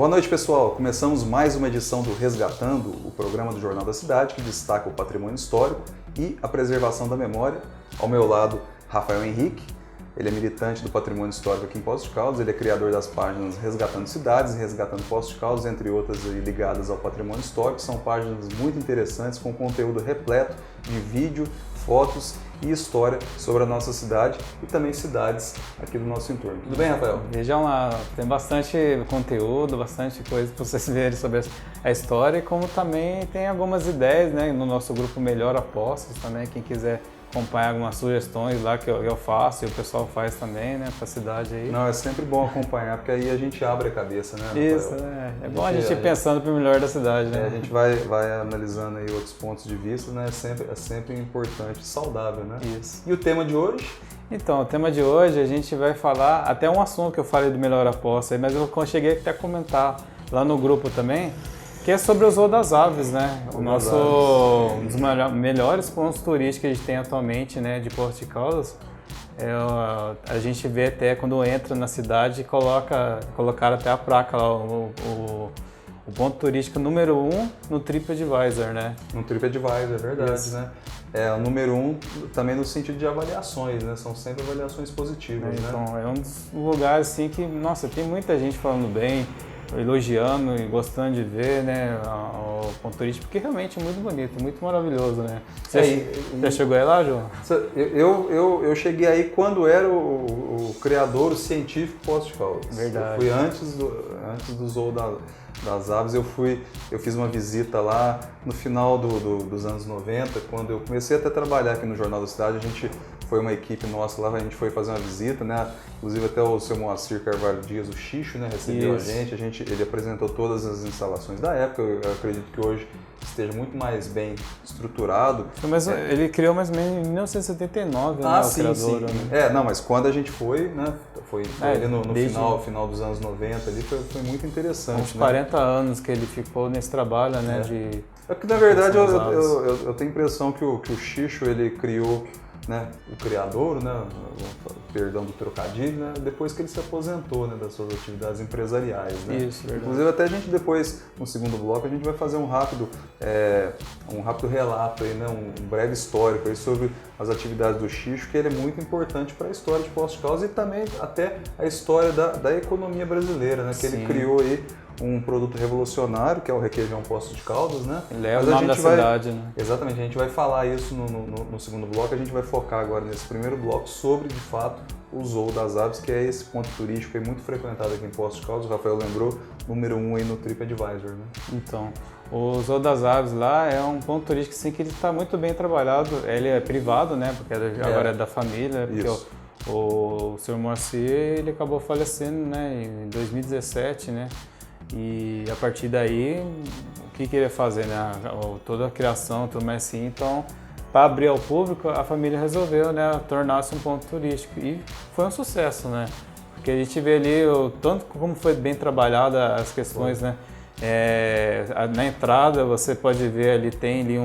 Boa noite, pessoal. Começamos mais uma edição do Resgatando, o programa do Jornal da Cidade, que destaca o patrimônio histórico e a preservação da memória. Ao meu lado, Rafael Henrique. Ele é militante do patrimônio histórico aqui em Poços de Caldas. Ele é criador das páginas Resgatando Cidades e Resgatando Poços de Caldas, entre outras ligadas ao patrimônio histórico. São páginas muito interessantes, com conteúdo repleto de vídeo, fotos e história sobre a nossa cidade e também cidades aqui do nosso entorno. Tudo bem, Rafael? Vejam lá, tem bastante conteúdo, bastante coisa para vocês verem sobre a história, e como também tem algumas ideias, né, no nosso grupo Melhor Poços também, quem quiser acompanhar algumas sugestões lá que eu faço e o pessoal faz também, né, para a cidade aí. Não, é sempre bom acompanhar, porque aí a gente abre a cabeça, né, Rafael? Isso, né? É bom a gente ir pensando para o melhor da cidade, né? A gente vai analisando aí outros pontos de vista, né, é sempre importante e saudável, né? Isso. E o tema de hoje? Então, o tema de hoje a gente vai falar, até um assunto que eu falei do Melhor Poços aí, mas eu cheguei até a comentar lá no grupo também, que é sobre o Zoo das Aves, né? Um dos melhores pontos turísticos que a gente tem atualmente, né, de Poços de Caldas. A gente vê até quando entra na cidade, colocaram até a placa lá, o ponto turístico número 1 no TripAdvisor, né? No TripAdvisor, é verdade, isso, né? É o número 1 também no sentido de avaliações, né? São sempre avaliações positivas, né? Então, é um dos lugares assim que, nossa, tem muita gente falando bem, elogiando e gostando de ver, né, o ponto turístico, porque realmente é muito bonito, muito maravilhoso, né? Você já chegou aí lá, João? Eu cheguei aí quando era o criador, o científico Poços de Caldas. Verdade. Eu fui antes do Zoo das Aves, eu fiz uma visita lá no final dos anos 90, quando eu comecei até a trabalhar aqui no Jornal da Cidade. Foi uma equipe nossa lá, a gente foi fazer uma visita, né? Inclusive até o seu Moacir Carvalho Dias, o Xixo, né, recebeu a gente, ele apresentou todas as instalações da época. Eu acredito que hoje esteja muito mais bem estruturado. Mas ele criou mais ou menos em 1979, né, sim, criador, sim. Né? Não, mas quando a gente foi, né, foi ali no final dos anos 90, ali foi muito interessante. Uns 40 anos que ele ficou nesse trabalho, né, É que, na verdade, eu tenho a impressão que o Xixo, ele criou, né, o criador, né, perdão do trocadilho, né, depois que ele se aposentou, né, das suas atividades empresariais, né? Isso, verdade. Inclusive até a gente depois, no segundo bloco, a gente vai fazer um rápido relato aí, né, um breve histórico aí sobre as atividades do Xixo, que ele é muito importante para a história de Poços de Caldas e também até a história da economia brasileira, né, que ele criou aí um produto revolucionário, que é o requeijão Poços de Caldas, né? Ele é o nome da cidade, né? Exatamente, a gente vai falar isso no segundo bloco. A gente vai focar agora nesse primeiro bloco sobre, de fato, o Zoo das Aves, que é esse ponto turístico aí muito frequentado aqui em Poços de Caldas. O Rafael lembrou, número 1 aí no TripAdvisor, né? Então, o Zoo das Aves lá é um ponto turístico assim, que ele está muito bem trabalhado. Ele é privado, né? Porque agora é da família, porque o Sr. Moacir, ele acabou falecendo, né, em 2017, né? E a partir daí, o que ele ia fazer, né? Toda a criação, tudo mais assim. Então, para abrir ao público, a família resolveu, né, tornar-se um ponto turístico. E foi um sucesso, né? Porque a gente vê ali o tanto como foi bem trabalhada as questões, né? Na entrada, você pode ver ali, tem ali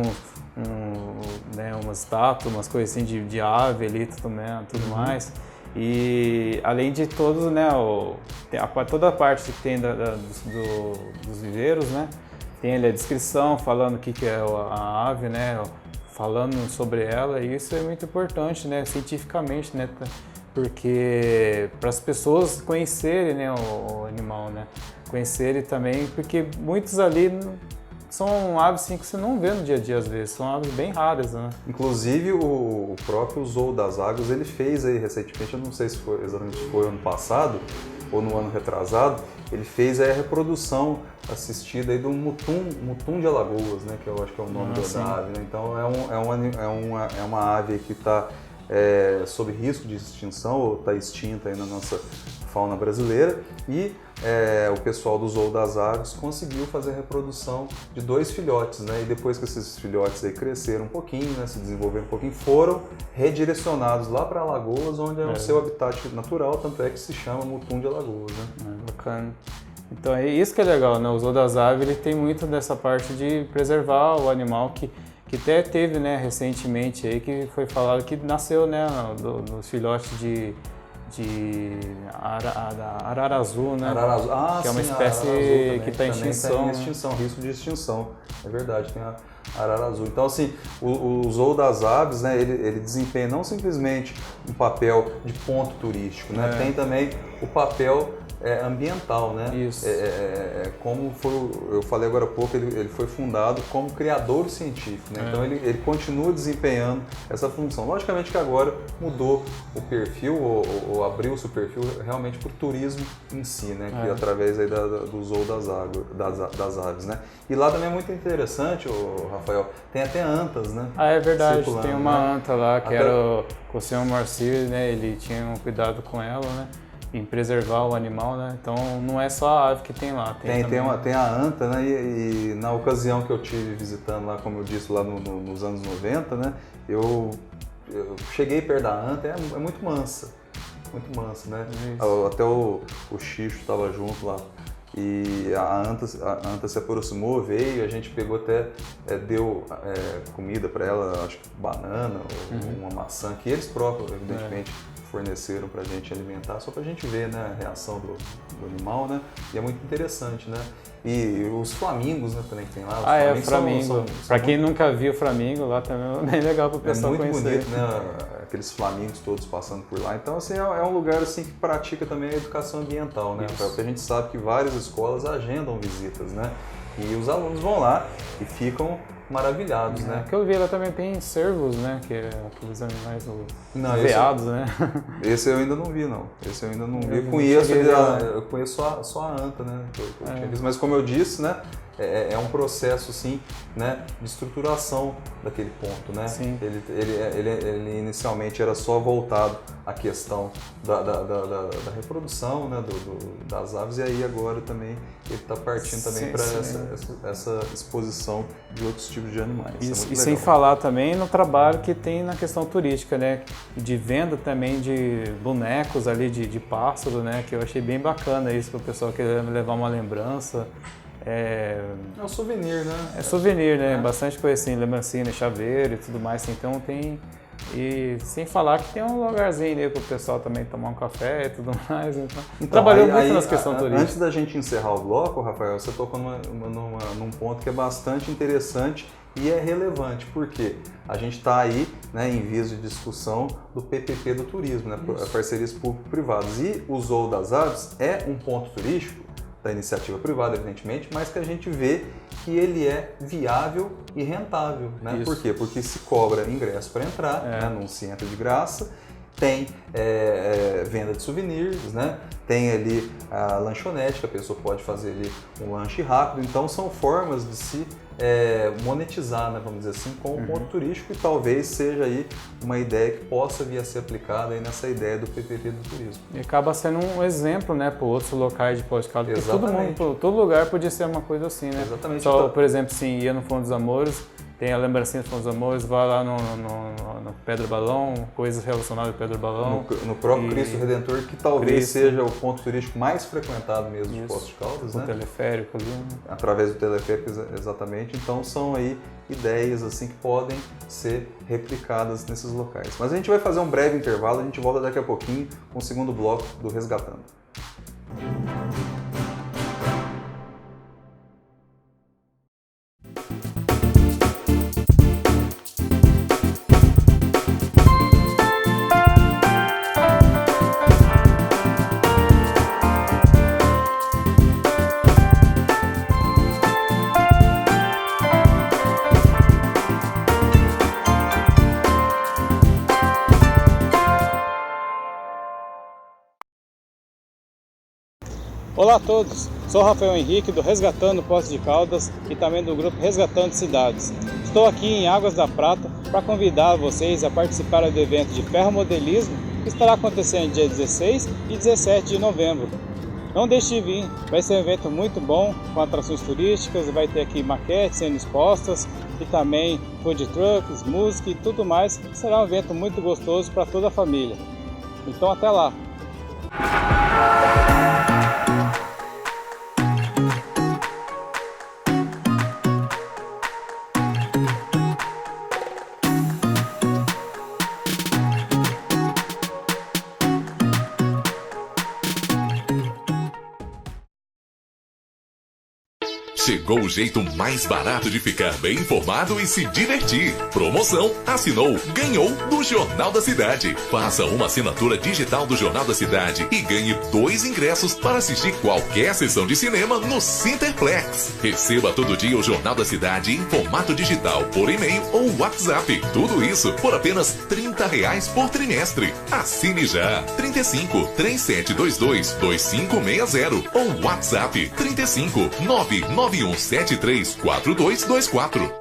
né, umas estátuas, umas coisas assim de ave ali, tudo mais. E além de todos, né, toda a parte que tem dos viveiros, né, tem ali a descrição falando o que é a ave, né, falando sobre ela, e isso é muito importante, né, cientificamente, né, porque para as pessoas conhecerem, né, o animal, né, conhecerem também, porque muitos ali são aves assim, que você não vê no dia a dia às vezes, são aves bem raras, né? Inclusive o próprio Zoo das Águas, ele fez aí recentemente, eu não sei se foi exatamente ano passado ou no ano retrasado, ele fez aí a reprodução assistida aí do mutum de Alagoas, né? Que eu acho que é o nome da ave, né? Então é uma ave que está sob risco de extinção ou está extinta aí na nossa fauna brasileira, e o pessoal do Zoo das Aves conseguiu fazer a reprodução de 2 filhotes, né? E depois que esses filhotes aí cresceram um pouquinho, né, se desenvolveram um pouquinho, foram redirecionados lá para Alagoas, onde é o seu habitat natural, tanto é que se chama mutum de Alagoas, né? Bacana. Então é isso que é legal, né? O Zoo das Aves, ele tem muito dessa parte de preservar o animal que até teve, né, recentemente aí, que foi falado que nasceu, né, dos filhotes de de arara azul, né? Arara azul. Que é uma sim, espécie que está em extinção. Risco de extinção. É verdade, tem a arara azul. Então, assim, o Zoo das Aves, né, ele desempenha não simplesmente um papel de ponto turístico, né? Tem também o papel ambiental, né? Isso. Como eu falei agora há pouco, ele foi fundado como criador científico, né? Então ele continua desempenhando essa função. Logicamente que agora mudou o perfil, ou abriu-se o perfil realmente para o turismo em si, né? Que através aí do Zoo das Aves, né? E lá também é muito interessante, Rafael, tem até antas, né? É verdade, tem uma né? anta lá que era o senhor Moacir, né? Ele tinha um cuidado com ela, né? Em preservar o animal, né? Então não é só a ave que tem lá. Tem a anta, né? E na ocasião que eu tive visitando lá, como eu disse, lá nos anos 90, né? Eu cheguei perto da anta, é muito mansa. Muito mansa, né? Até o Xixo estava junto lá. E a anta se aproximou, veio, a gente pegou até, deu comida para ela, acho que banana ou uma maçã, que eles próprios, evidentemente, forneceram para a gente alimentar, só para a gente ver, né, a reação do animal, né? E é muito interessante, né? E os flamingos, né, também que tem lá. O flamingo. Para quem nunca viu o flamingo, lá também é bem legal para o pessoal conhecer. É muito bonito, né? Aqueles flamingos todos passando por lá. Então, assim, é um lugar assim que pratica também a educação ambiental, né? Porque a gente sabe que várias escolas agendam visitas, né? E os alunos vão lá e ficam maravilhados, né? Que eu vi lá também tem cervos, né? Que é aqueles animais veados, né? Esse eu ainda não vi, não. Esse eu ainda não vi. Eu conheço só a anta, né? Que eu tinha visto. Mas como eu disse, né? É um processo, sim, né, de estruturação daquele ponto, né? Sim. Ele inicialmente era só voltado à questão da reprodução, né, das aves, e aí agora também ele está partindo também para essa exposição de outros tipos de animais. E sem falar também no trabalho que tem na questão turística, né? De venda também de bonecos ali de pássaro, né? Que eu achei bem bacana isso para o pessoal querer levar uma lembrança. É um souvenir, né? É souvenir, né? Bastante coisa assim, lembrancinha, chaveiro e tudo mais. Então tem... E sem falar que tem um lugarzinho ali para o pessoal também tomar um café e tudo mais. Então trabalhou muito nas questões turísticas. Antes da gente encerrar o bloco, Rafael, você tocou num ponto que é bastante interessante e é relevante, porque a gente está aí, né, em vias de discussão do PPP do turismo, né? Parcerias público-privadas. E o Zoo das Aves é um ponto turístico da iniciativa privada, evidentemente, mas que a gente vê que ele é viável e rentável, né? Isso. Por quê? Porque se cobra ingresso para entrar, né? Não se entra de graça, tem venda de souvenirs, né? Tem ali a lanchonete, que a pessoa pode fazer ali um lanche rápido, então são formas de se monetizar, né, vamos dizer assim, com o ponto turístico, e talvez seja aí uma ideia que possa vir a ser aplicada aí nessa ideia do PPP do turismo. E acaba sendo um exemplo, né, para outros locais de Poços de Caldas, porque todo lugar podia ser uma coisa assim, né? Exatamente. Só, por exemplo, assim, ia no Fundo dos Amores, tem a lembrancinha do Fundo dos Amores, vai lá no Pedra Balão, coisas relacionadas ao Pedra Balão. No próprio Cristo Redentor, que talvez seja o ponto turístico mais frequentado mesmo de Poços de Caldas, né? O teleférico ali. Através do teleférico, exatamente. Então são aí ideias assim que podem ser replicadas nesses locais. Mas a gente vai fazer um breve intervalo, a gente volta daqui a pouquinho com o segundo bloco do Resgatando. Olá a todos, sou Rafael Henrique do Resgatando Poços de Caldas e também do grupo Resgatando Cidades. Estou aqui em Águas da Prata para convidar vocês a participar do evento de ferromodelismo que estará acontecendo dia 16 e 17 de novembro. Não deixe de vir, vai ser um evento muito bom, com atrações turísticas, vai ter aqui maquetes sendo expostas e também food trucks, música e tudo mais. Será um evento muito gostoso para toda a família. Então até lá! Chegou o jeito mais barato de ficar bem informado e se divertir. Promoção, assinou, ganhou do Jornal da Cidade. Faça uma assinatura digital do Jornal da Cidade e ganhe 2 ingressos para assistir qualquer sessão de cinema no Cinterplex. Receba todo dia o Jornal da Cidade em formato digital por e-mail ou WhatsApp. Tudo isso por apenas R$30 por trimestre. Assine já. 35 3722 2560 ou WhatsApp 35 99173 4224.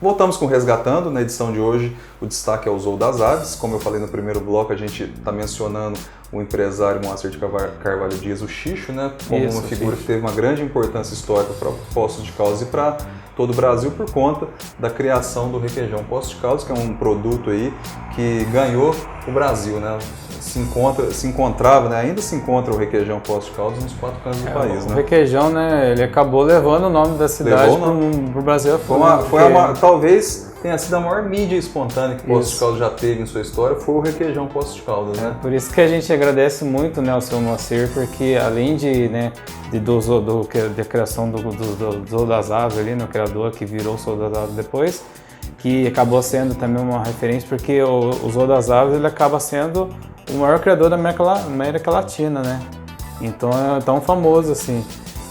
Voltamos com Resgatando. Na edição de hoje, o destaque é o Zoo das Aves. Como eu falei no primeiro bloco, a gente está mencionando o empresário Moacir de Carvalho Dias, o Xixo, né? Como uma figura que teve uma grande importância histórica para Poços de Caldas e para todo o Brasil por conta da criação do requeijão Poços de Caldas, que é um produto aí que ganhou o Brasil, né? Se encontrava, né? Ainda se encontra o requeijão Poços de Caldas nos 4 cantos do país, o né? requeijão, né? Ele acabou levando o nome da cidade para o Brasil afora. Talvez tenha sido a maior mídia espontânea que Poços de Caldas já teve em sua história, foi o requeijão Poços de Caldas, né? Por isso que a gente agradece muito, né, ao seu Moacir, porque além da criação do Zoo das Aves ali, no criador que virou o Zoo das Aves depois, que acabou sendo também uma referência, porque o Zoo das Aves ele acaba sendo o maior criador da América Latina, né? Então é tão famoso assim.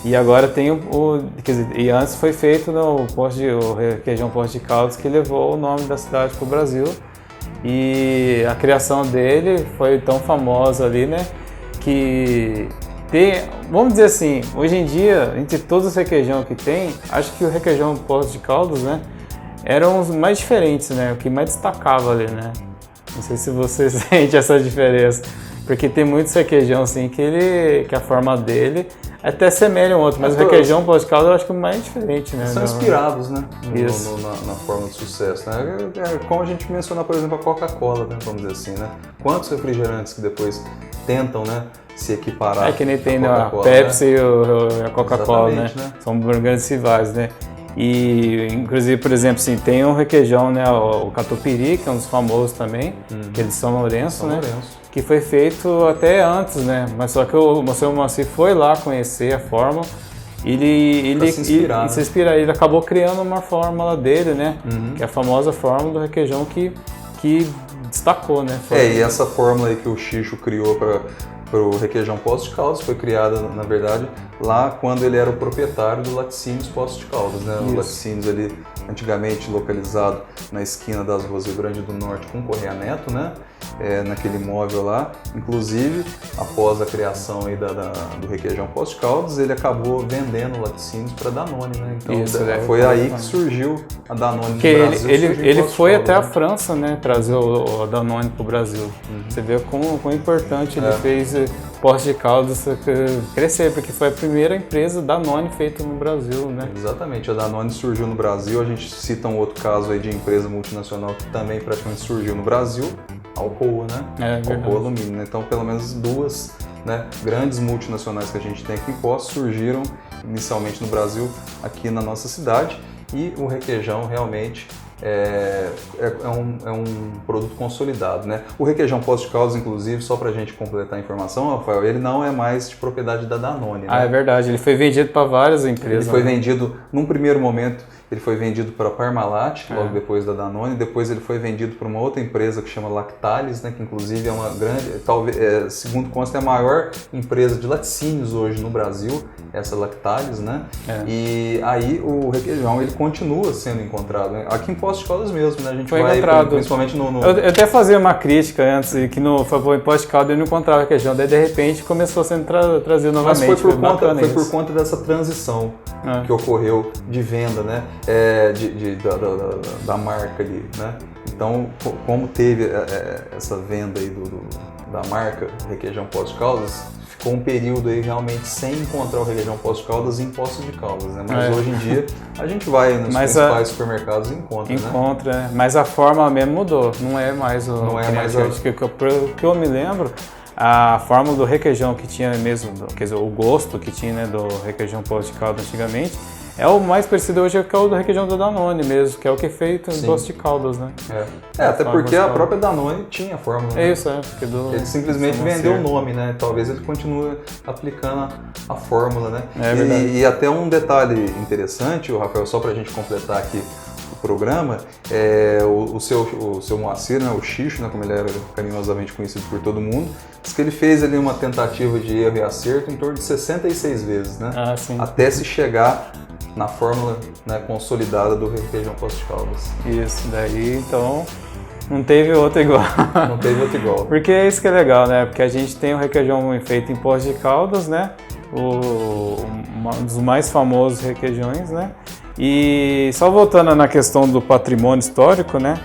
E agora tem e antes foi feito o requeijão Poços de Caldas, que levou o nome da cidade para o Brasil. E a criação dele foi tão famosa ali, né? Que vamos dizer assim, hoje em dia, entre todos os requeijão que tem, acho que o requeijão Poços de Caldas, né? Eram os mais diferentes, né? O que mais destacava ali, né? Não sei se você sente essa diferença, porque tem muitos requeijão assim que a forma dele até semelha um outro, mas o requeijão Poços de Caldas eu acho que é o mais diferente, né? São inspirados, né? Isso. Na forma de sucesso, né? Como a gente mencionou, por exemplo, a Coca-Cola, né? Vamos dizer assim, né? Quantos refrigerantes que depois tentam, né? Se equiparar. É que nem tem a Pepsi, né? E a Coca-Cola, né? São grandes rivais, né? E, inclusive, por exemplo, assim, tem um requeijão, né, o Catupiry, que é um dos famosos também, que é de São Lourenço, né? Que foi feito até antes, né? Mas só que o seu Moacir foi lá conhecer a fórmula e se inspirar. Ele acabou criando uma fórmula dele, né? Que é a famosa fórmula do requeijão que destacou, né? E essa fórmula aí que o Xixo criou para o requeijão Poços de Caldas foi criada, na verdade, lá quando ele era o proprietário do Laticínios Poços de Caldas, né? O Laticínios ali, antigamente localizado na esquina das ruas Rio Grande do Norte com Correia Neto, né? Naquele imóvel lá. Inclusive, após a criação aí do requeijão Poços de Caldas, ele acabou vendendo o Laticínios para Danone, né? Então foi aí que surgiu a Danone no Brasil. Ele foi até a França, né? Trazer o Danone para o Brasil. Você vê quão importante ele fez Poços de Caldas crescer, porque foi a primeira empresa Danone feita no Brasil, né? Exatamente, a Danone surgiu no Brasil. A gente cita um outro caso aí de empresa multinacional que também praticamente surgiu no Brasil, Alcoa, né? Alcoa Alumínio, né? Então, pelo menos 2, né, grandes multinacionais que a gente tem aqui em Poços surgiram inicialmente no Brasil, aqui na nossa cidade, e o requeijão realmente é um produto consolidado, né? O requeijão Poços de Caldas, inclusive, só para a gente completar a informação, Rafael, ele não é mais de propriedade da Danone, né? É verdade, ele foi vendido para várias empresas. Ele foi vendido, num primeiro momento, ele foi vendido para a Parmalat, logo depois da Danone. Depois ele foi vendido para uma outra empresa que chama Lactalis, né, que inclusive é uma grande, talvez, segundo consta, é a maior empresa de laticínios hoje no Brasil, essa Lactalis, né? E aí o requeijão ele continua sendo encontrado, né? Aqui em Poços de Caldas mesmo, né? A gente foi vai encontrado. Principalmente no... Eu até fazia uma crítica antes, que no Poços de Caldas eu não encontrava requeijão, daí de repente começou sendo trazido novamente. Mas foi por conta dessa transição que ocorreu de venda, né? Da marca ali, né? Então, como teve essa venda aí da marca Requeijão Poços de Caldas, ficou um período aí realmente sem encontrar o Requeijão Poços de Caldas em Poços de Caldas, né? Mas hoje em dia a gente vai nos principais supermercados e encontra, né? Mas a forma mesmo mudou, não é mais o que eu me lembro. A fórmula do requeijão que tinha mesmo, quer dizer, o gosto que tinha, né, do requeijão Poços de Caldas antigamente, É o mais parecido hoje que é o do requeijão da Danone mesmo, que é o que é feito em Poços de Caldas, né? Até porque a própria Danone tinha a fórmula. É isso, porque ele simplesmente vendeu o nome, né? Talvez ele continue aplicando a fórmula, né? Verdade. E até um detalhe interessante, Rafael, só para a gente completar aqui o programa, o seu Moacir, né, o Xixo, né, como ele era carinhosamente conhecido por todo mundo, diz que ele fez ali uma tentativa de erro e acerto em torno de 66 vezes, né? Até se chegar na fórmula, né, consolidada do requeijão Poços de Caldas. Isso, daí então não teve outro igual. Não teve outro igual. Porque é isso que é legal, né? Porque a gente tem o requeijão feito em Poços de Caldas, né? Um dos mais famosos requeijões, né? E só voltando na questão do patrimônio histórico, né?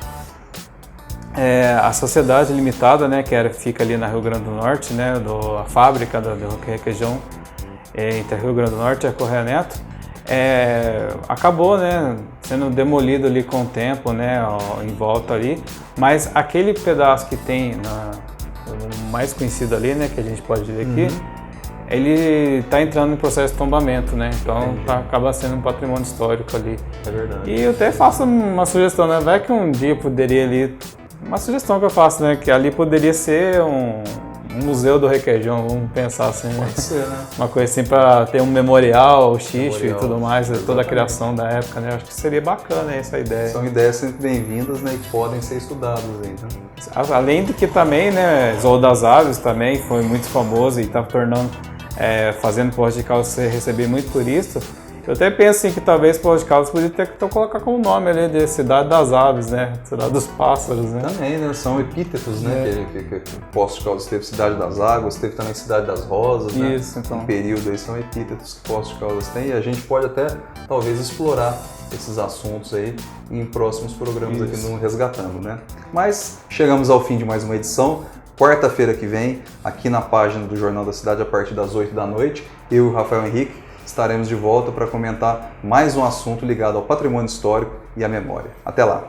A Sociedade Limitada, né? Que fica ali na Rio Grande do Norte, né? A fábrica do requeijão entre Rio Grande do Norte e a Correia Neto, acabou, né? Sendo demolido ali com o tempo, né? Em volta ali. Mas aquele pedaço que tem o mais conhecido ali, né? Que a gente pode ver aqui. Ele está entrando em processo de tombamento, né? Então acaba sendo um patrimônio histórico ali. É verdade. E eu até faço uma sugestão, né? Vai que um dia poderia ali... Uma sugestão que eu faço, né? Que ali poderia ser um museu do requeijão, vamos pensar assim. Pode ser, né? Uma coisa assim para ter um memorial, o xixo e tudo mais, toda a criação da época, né? Acho que seria bacana essa ideia. São ideias sempre bem-vindas, né? E podem ser estudadas aí, né? Além de que também, né? Zoo das Aves também foi muito famoso e está tornando... fazendo Poços de Caldas receber muito turista. Eu até penso assim, que talvez Poços de Caldas poderia ter que colocar como nome ali de Cidade das Aves, né? Cidade dos Pássaros, né? Também, né? São epítetos, né? Que Poços de Caldas teve Cidade das Águas, teve também Cidade das Rosas, né? Isso, então. Um período aí são epítetos que Poços de Caldas tem e a gente pode até, talvez, explorar esses assuntos aí em próximos programas aqui no Resgatando, né? Mas chegamos ao fim de mais uma edição. Quarta-feira que vem, aqui na página do Jornal da Cidade, a partir das 8 da noite, eu e o Rafael Henrique estaremos de volta para comentar mais um assunto ligado ao patrimônio histórico e à memória. Até lá!